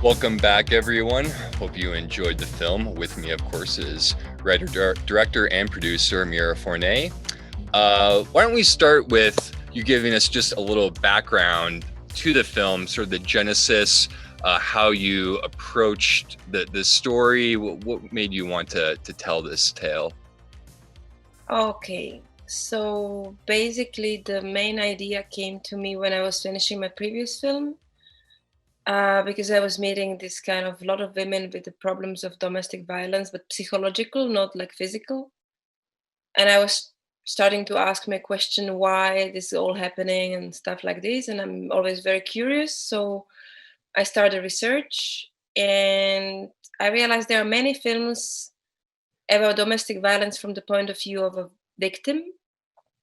Welcome back, everyone. Hope you enjoyed the film. With me, of course, is writer, director, and producer Mira Fournet. Why don't we start with you giving us just a little background to the film, sort of the genesis, how you approached the story, what made you want to tell this tale? Okay, so basically, the main idea came to me when I was finishing my previous film, because I was meeting this kind of lot of women with the problems of domestic violence, but psychological, not like physical. And I was starting to ask my question why this is all happening and stuff like this. And I'm always very curious. So I started research and I realized there are many films about domestic violence from the point of view of a victim,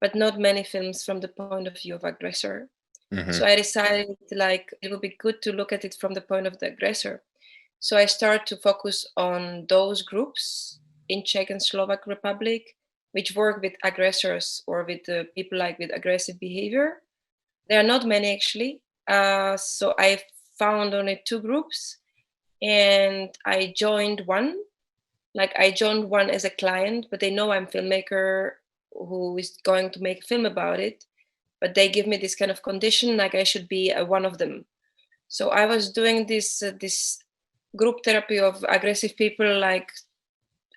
but not many films from the point of view of aggressor. Hmm. So I decided like it would be good to look at it from the point of the aggressor. So I start to focus on those groups in Czech and Slovak Republic which work with aggressors or with people like with aggressive behavior. There are not many actually. So I found only two groups and I joined one. Like I joined one as a client, but they know I'm filmmaker who is going to make a film about it, but they give me this kind of condition like I should be one of them. So I was doing this group therapy of aggressive people, like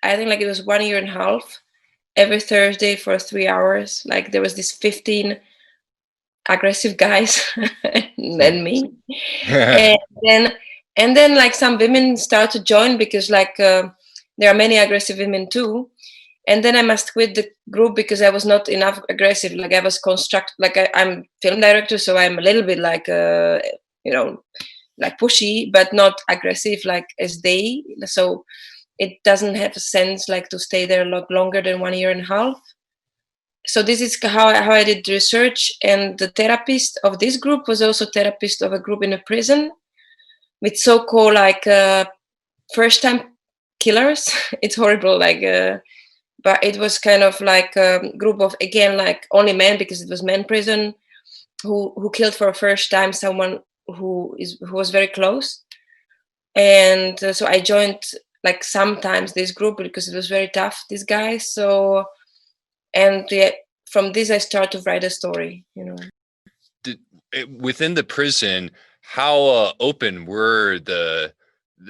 I think like it was 1 year and a half, every Thursday for 3 hours. Like there was this 15 aggressive guys and me, and then and then like some women start to join because like there are many aggressive women too. And then I must quit the group because I was not enough aggressive. Like I was like I'm film director, so I'm a little bit like you know like pushy, but not aggressive like as they. So it doesn't have a sense like to stay there a lot longer than 1 year and a half. So this is how I did research, and the therapist of this group was also therapist of a group in a prison with so-called like first-time killers. It's horrible, like. But it was kind of like a group of again like only men because it was men prison who killed for the first time someone who was very close. And so I joined like sometimes this group because it was very tough, these guys. So and yeah, from this I start to write a story. Within the prison, how open were the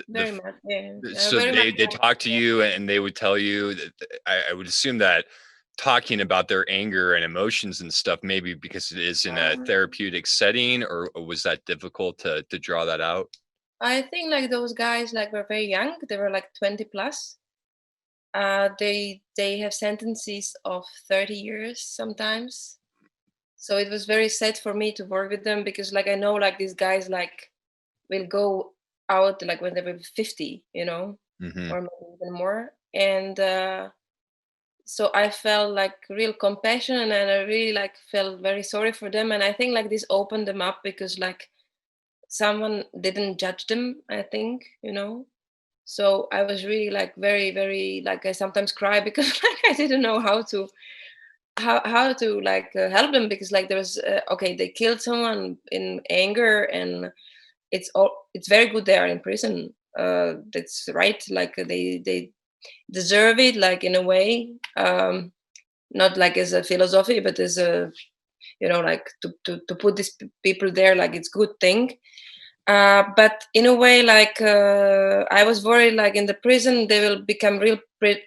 Very much, yeah. so Very much. they talk to you and they would tell you that I would assume that talking about their anger and emotions and stuff, maybe because it is in a therapeutic setting, or was that difficult to draw that out? I think like those guys like were very young. They were like 20 plus. They have sentences of 30 years sometimes. So it was very sad for me to work with them because like I know like these guys like will go out like when they will be 50, Hmm. or maybe even more. And so I felt like real compassion and I really like felt very sorry for them. And I think like this opened them up because like someone didn't judge them, I think. So I was really like very, very like I sometimes cry because like I didn't know how to like help them because like there was okay, they killed someone in anger, and it's very good they are in prison. That's right, like they deserve it, like in a way, not like as a philosophy but as a like to put these people there, like it's good thing. But in a way, like I was worried, like in the prison they will become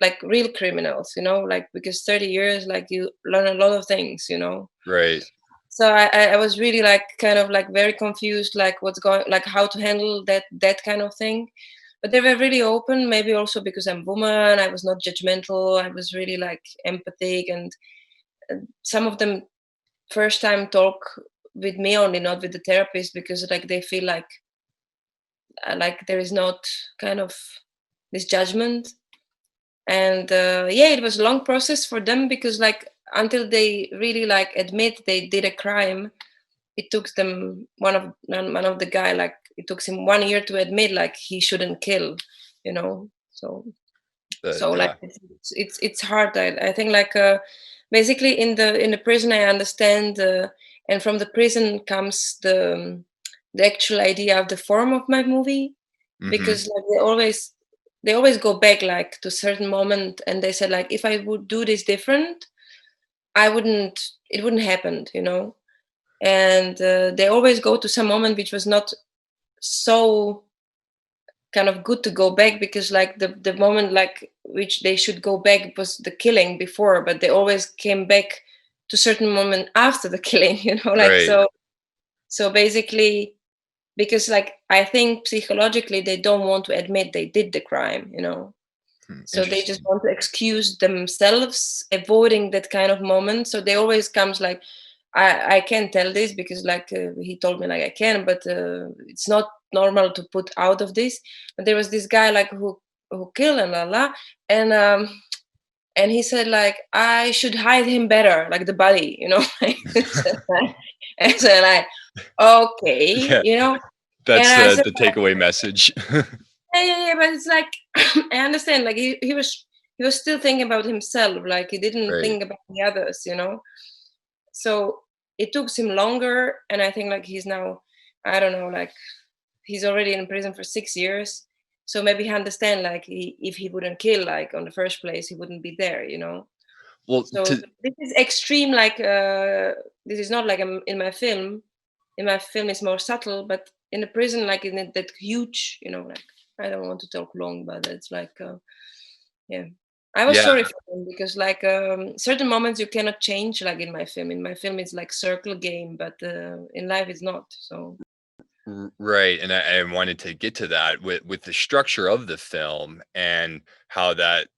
like real criminals, like because 30 years, like you learn a lot of things. Right. So I was really like kind of like very confused, like what's going, like how to handle that kind of thing. But they were really open, maybe also because I'm woman. I was not judgmental. I was really like empathic, and some of them first time talk with me only, not with the therapist, because like they feel like there is not kind of this judgment. And yeah, it was a long process for them because like until they really like admit they did a crime, it took them one of the guy, like it took him 1 year to admit like he shouldn't kill. So like Yeah. it's hard. I think like basically in the prison I understand, and from the prison comes the actual idea of the form of my movie. Mm-hmm. because like they always go back like to certain moment, and they said like if I would do this different, I wouldn't it wouldn't happen, and they always go to some moment which was not so kind of good to go back, because like the moment like which they should go back was the killing before, but they always came back to certain moment after the killing, like Right. so basically, because like I think psychologically they don't want to admit they did the crime, Hmm, so they just interesting. want to excuse themselves, avoiding that kind of moment. So they always comes like, I can't tell this because like he told me like I can, but it's not normal to put out of this. But there was this guy like who killed and la la, and and he said like I should hide him better, like the body, and so like okay, Yeah, and that's I said the takeaway message. yeah, but it's like I understand. Like he was still thinking about himself. Like he didn't Right. think about the others. So it took him longer, and I think like he's now, I don't know, like he's already in prison for 6 years. So maybe he understand like if he wouldn't kill like on the first place, he wouldn't be there. Well, So to this is extreme. Like this is not like in my film. In my film, it's more subtle, but in the prison, like in that huge, like I don't want to talk long, but it's like, yeah. I was yeah, sorry for him because like certain moments you cannot change. Like in my film, it's like circle game, but in life it's not. So right. And I wanted to get to that with the structure of the film and how that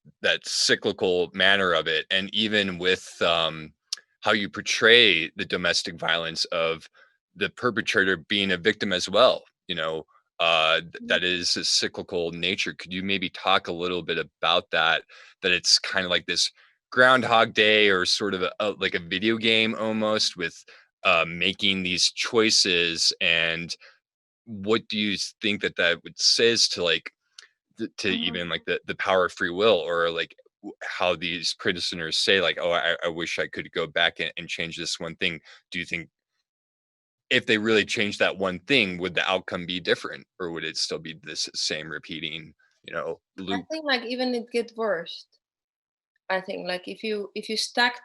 cyclical manner of it, and even with how you portray the domestic violence of the perpetrator being a victim as well. That is a cyclical nature. Could you maybe talk a little bit about that? That it's kind of like this Groundhog Day, or sort of like a video game almost, with making these choices. And what do you think that would says to, like, to Mhm. even like the power of free will, or like how these prisoners say like, oh, I wish I could go back and change this one thing. Do you think if they really change that one thing, would the outcome be different, or would it still be this same repeating, I loop? think like even it get worse. I think like if you stuck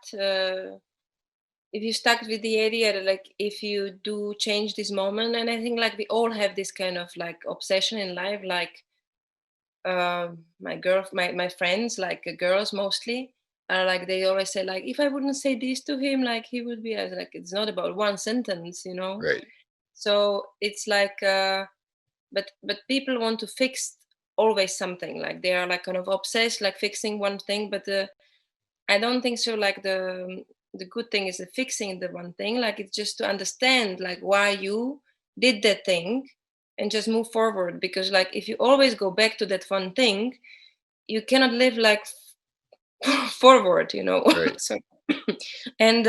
with the idea that like if you do change this moment, and I think like we all have this kind of like obsession in life, like my friends, like girls mostly, are like they always say like if I wouldn't say this to him, like he would be. I was like, it's not about one sentence. Right. So it's like but people want to fix always something, like they are like kind of obsessed like fixing one thing, but I don't think so. Like the good thing is the fixing the one thing. Like it's just to understand like why you did that thing and just move forward. Because like if you always go back to that one thing, you cannot live like forward. Right. So and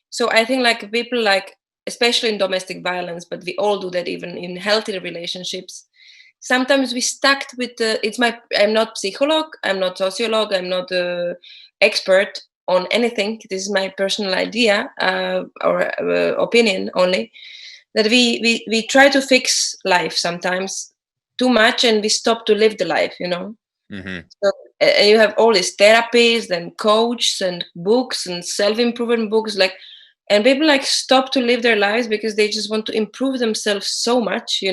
so I think like people like, especially in domestic violence, but we all do that even in healthy relationships. Sometimes we stuck with the. I'm not psycholog. I'm not sociolog. I'm not a expert on anything. This is my personal idea or opinion only. That we try to fix life sometimes too much, and we stop to live the life. Hmm. So, and you have all these therapies and coaches and books and self-improvement books, like, and people like stop to live their lives because they just want to improve themselves so much. It's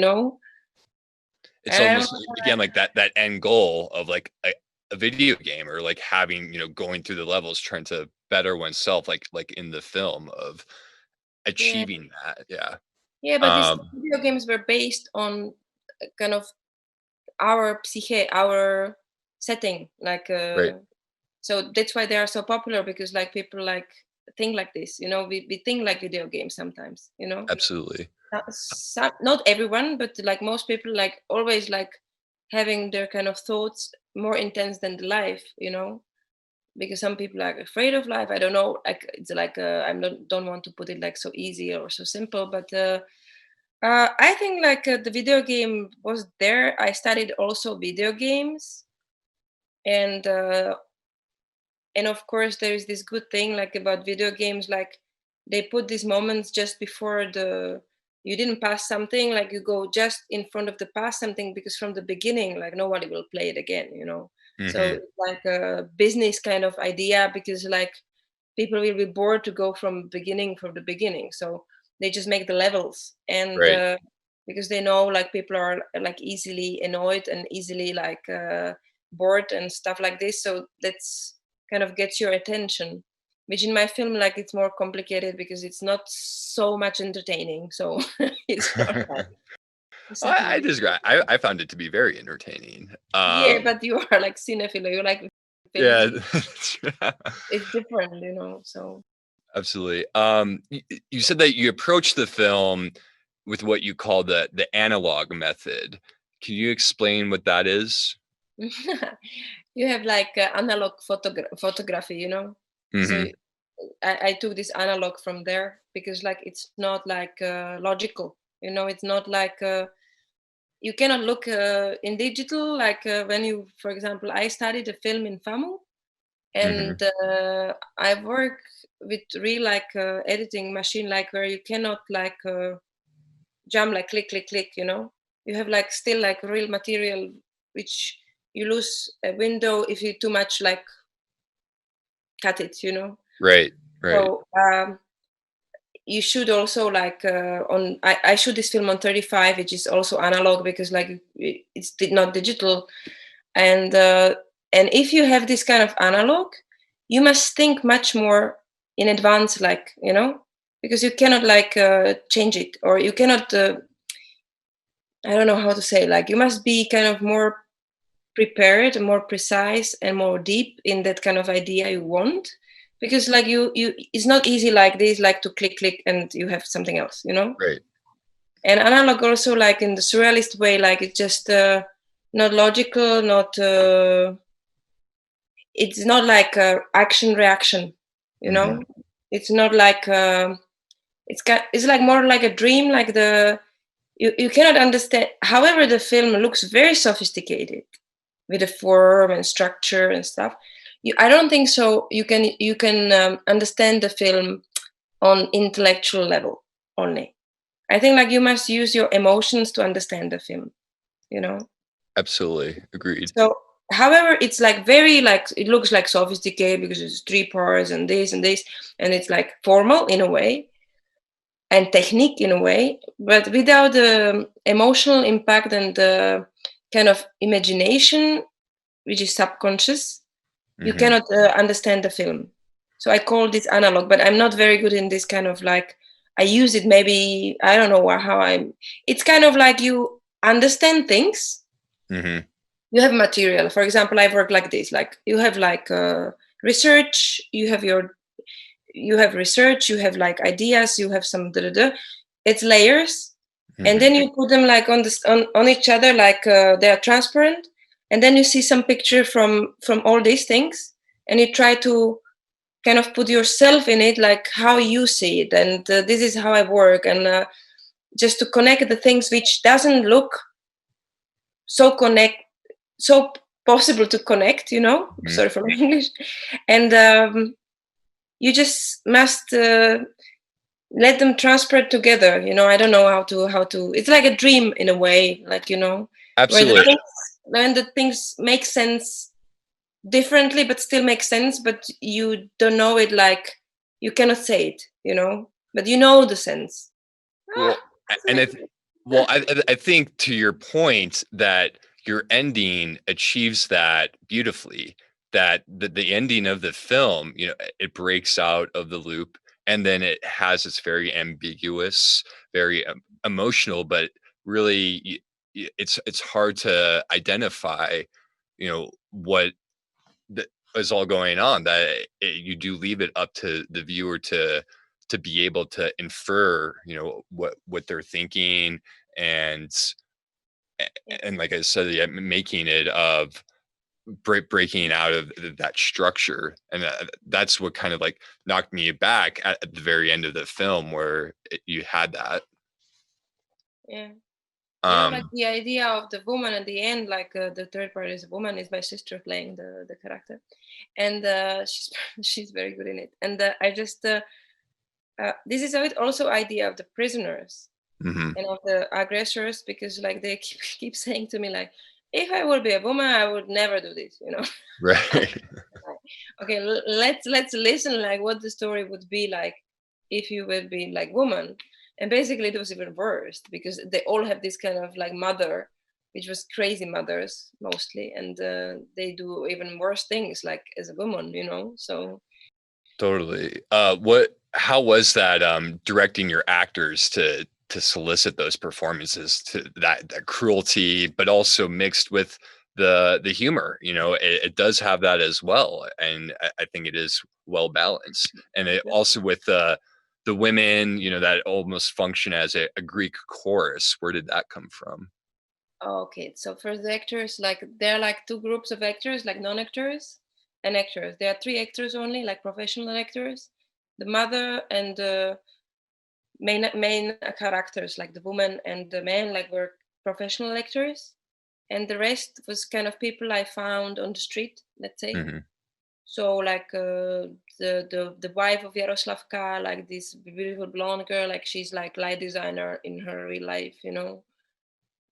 And I don't almost, again, like that end goal of like a video game, or like having, going through the levels, trying to better oneself, like in the film of yeah, achieving that. Yeah. yeah, but these Um, video games were based on kind of our psyche, our setting, like right. so that's why they are so popular, because like people like think like this. We think like video games sometimes. Absolutely. Not everyone, but like most people, like always like having their kind of thoughts more intense than the life. Because some people are afraid of life. I don't know. Like it's like I'm not don't want to put it like so easy or so simple, but I think like the video game was there. I studied also video games, and of course there is this good thing like about video games, like they put these moments just before you didn't pass something, like you go just in front of the pass something, because from the beginning, like nobody will play it again, you know. So Hmm. it's like a business kind of idea, because like people will be bored to go from the beginning. So they just make the levels, and Right. because they know like people are like easily annoyed and easily like bored and stuff like this. So that's kind of gets your attention, which in my film, like it's more complicated because it's not so much entertaining. So it's not like I exactly. disagree. I found it to be very entertaining. Yeah, but you are like cinephile, you like films. Yeah, that's It's different, you know. So absolutely. You said that you approach the film with what you call the analog method. Can you explain what that is? you have like analog photography, you know. So Hmm. I took this analog from there, because like it's not like logical, you know. It's not like you cannot look in digital, like when you, for example, I studied a film in FAMU, Hmm. and I work with real like editing machine, like where you cannot like jump like click click click, you know. You have like still like real material, which you lose a window if you too much like cut it, you know. Right, right. So you should also like on I shoot this film on 35, which is also analog, because like it's not digital. And and if you have this kind of analog, you must think much more in advance, like, you know, because you cannot like change it, or you cannot I don't know how to say, like you must be kind of more prepared, more precise, and more deep in that kind of idea you want, because like you it's not easy like this, like to click click and you have something else, you know. Right. And analog also, like in the surrealist way, like it's just not logical, not it's not like action reaction, you know. Hmm. It's not like it's like more like a dream, like the you cannot understand. However, the film looks very sophisticated with the form and structure and stuff. I don't think so. You can understand the film on intellectual level only. I think like you must use your emotions to understand the film. You know. Absolutely. Agreed. So, however, it's like very like it looks like sophisticated because it's three parts and this, and it's like formal in a way and technique in a way, but without the emotional impact and the kind of imagination, which is subconscious, you Hmm. cannot understand the film. So I call this analog, but I'm not very good in this kind of like, I use it maybe, I don't know how I'm, it's kind of like you understand things, Hmm. you have material. For example, I work like this, like you have like research, you have research, you have like ideas, you have some da, da, da. It's layers, and Hmm. then you put them like on this on each other, like they are transparent, and then you see some picture from all these things, and you try to kind of put yourself in it, like how you see it, and this is how I work, and just to connect the things which doesn't look so connect so possible to connect, you know. Hmm. Sorry for my English. And you just must let them transport together, you know. I don't know how to it's like a dream in a way, like, you know, where the Absolutely. things when the things make sense differently but still make sense, but you don't know it, like you cannot say it, you know, but you know the sense. Ah, Well, it's and like I think to your point that your ending achieves that beautifully. That the ending of the film, it breaks out of the loop, and then it has this very ambiguous, very emotional, but really, it's hard to identify, what that is all going on. That you do leave it up to the viewer to be able to infer, what they're thinking, and yeah, and like I said, yeah, making it of breaking out of that structure, and that's what kind of like knocked me back at the very end of the film, where you had that. yeah. You know, like Um, the idea of the woman at the end, like the third part is a woman, is my sister playing the character, and she's she's very good in it. And I just this is also idea of the prisoners. Hmm. and of the aggressors, because like they keep saying to me like, if I would be a woman, I would never do this, you know. Right. Okay, let's listen like what the story would be like if you would be like woman. And basically it was even worse because they all have this kind of like mother, which was crazy mothers mostly, and they do even worse things like as a woman, you know. So Totally. How was that directing your actors to solicit those performances, to that cruelty, but also mixed with the humor? You know, it does have that as well, and I think it is well balanced. And it also with the women, you know, that almost function as a Greek chorus. Where did that come from? okay, so for the actors, like there are like two groups of actors, like non-actors and actors. There are three actors only, like professional actors. The mother and the main characters, like the woman and the man, like were professional actors, and the rest was kind of people I found on the street, let's say. Hmm. So like the wife of Yaroslav K, like this beautiful blonde girl, like she's like light designer in her real life, you know.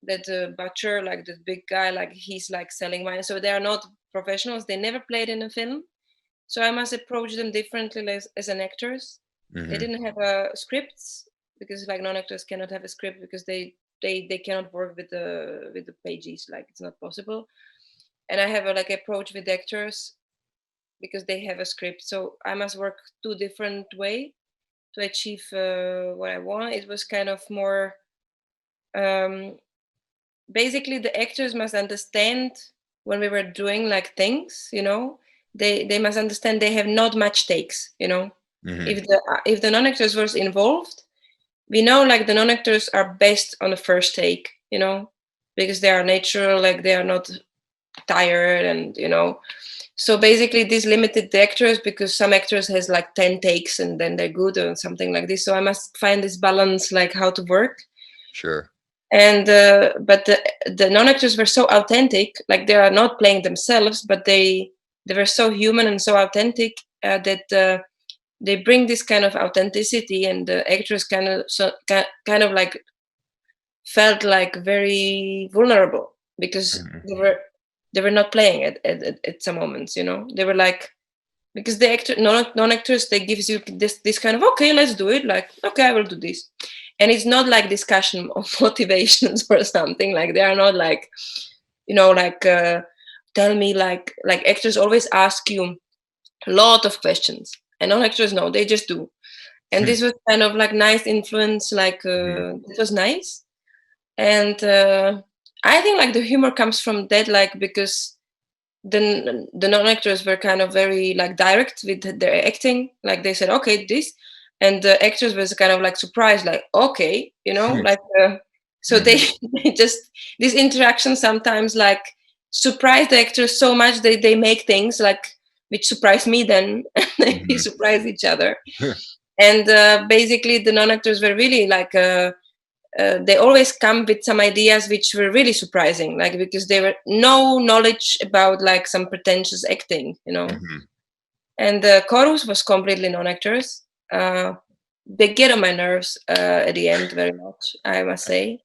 That butcher, like the big guy, like he's like selling wine. So they are not professionals. They never played in a film. So I must approach them differently as an actors. They Hmm. didn't have scripts because like non-actors cannot have a script because they cannot work with the pages. Like it's not possible. And I have a like approach with actors because they have a script. So I must work two different way to achieve what I want. It was kind of more um, basically the actors must understand when we were doing like things, you know, they must understand they have not much takes, you know. Hmm. If the non-actors was involved, we know like the non-actors are best on the first take, you know, because they are natural, like they are not tired, and you know. So basically this limited the actors because some actors has like 10 takes and then they're good or something like this. So I must find this balance, like how to work. Sure. And but the non-actors were so authentic, like they are not playing themselves, but they were so human and so authentic that they bring this kind of authenticity, and the actors kind of like felt like very vulnerable because Hmm. they were not playing at some moments, you know. They were like, because the non-actors, they gives you this kind of, okay, let's do it, like okay, I will do this. And it's not like discussion of motivations or something, like they are not like, you know, like tell me, like actors always ask you a lot of questions, and non-actors, no, they just do. And this was kind of like nice influence, like Hmm. it was nice. And I think like the humor comes from that, like because the non-actors were kind of very like direct with their acting, like they said okay this, and the actors was kind of like surprised, like okay, you know, like so they, Hmm. they just, this interaction sometimes like surprise the actors so much they make things like which surprise me then, and we Hmm. surprise each other. And basically the non-actors were really like they always come with some ideas which were really surprising, like because they were no knowledge about like some pretentious acting, you know. Hmm. And the chorus was completely non-actors. uh, they get on my nerves at the end very much, I must say,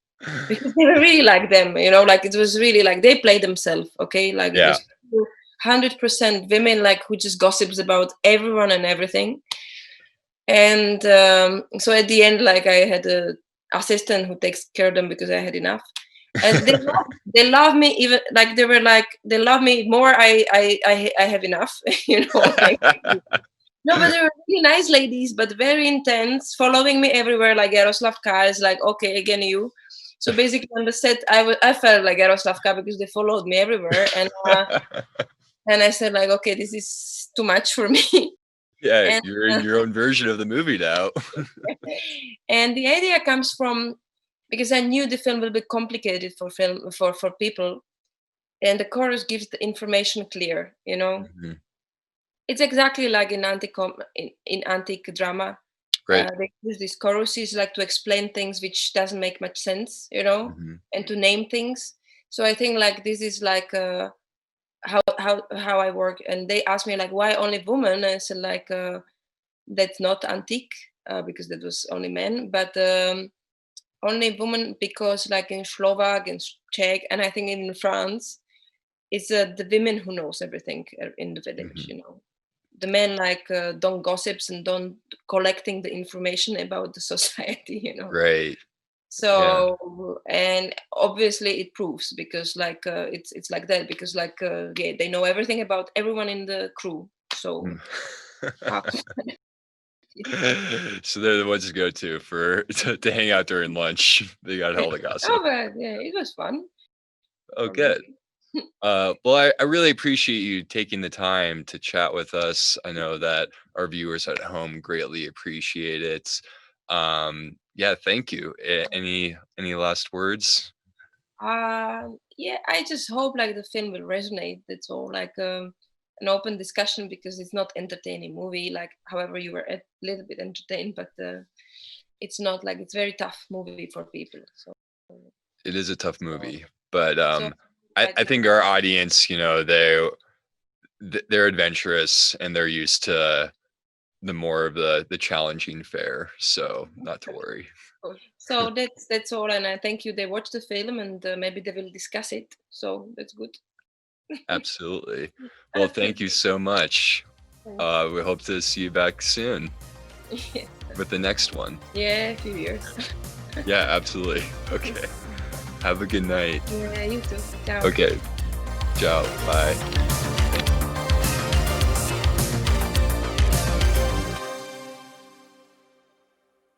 because they were really like them, you know, like it was really like they played themselves, okay, like it Yeah. was 100% women, like who just gossips about everyone and everything. And so at the end, like I had a assistant who takes care of them because I had enough. And they love me, even like they were like they love me more. I have enough, you know. Like no, but they were really nice ladies, but very intense, following me everywhere. Like Yaroslav K is like, okay, again you. So basically on the set, I felt like Yaroslav K because they followed me everywhere, and I said like, okay, this is too much for me. Yeah, And you're in your own version of the movie now. and the idea comes from because I knew the film will be complicated for film for people, and the chorus gives the information clear. You know, Mhm. it's exactly like in antique drama. Right. They use these choruses like to explain things which doesn't make much sense, you know, Mhm. and to name things. So I think like this is like how I work. And they asked me like, why only women? And I said like that's not antique because that was only men, but only woman, because like in Slovak and Czech, and I think in France, it's the women who knows everything in the village. Mhm. The men like don't gossips and don't collecting the information about the society. Right. Yeah. So, and obviously it proves, because like it's like that, because like yeah, they know everything about everyone in the crew. So Mm. how So they're the ones to go to for to hang out during lunch. They got all the oh, gossip. but yeah, it was fun Oh, for me. good. Well, I really appreciate you taking the time to chat with us. I know that our viewers at home greatly appreciate it. Yeah, thank you. Any last words? Yeah, I just hope like the film will resonate. That's all. Like an open discussion, because it's not entertaining movie. Like, however, you were a little bit entertained, but it's not like, it's very tough movie for people. So, It is a tough so, movie, but so like I think our audience, they're adventurous and they're used to the more of the challenging fare, so not to worry. so that's all. And I thank you. They watch the film, and maybe they will discuss it. So that's good. Absolutely. Well, Okay. thank you so much. Thanks. We hope to see you back soon Yeah, with the next one. yeah, a few years. Yeah, absolutely. Okay. Have a good night. Yeah, you too. Ciao. Okay. Ciao. Bye.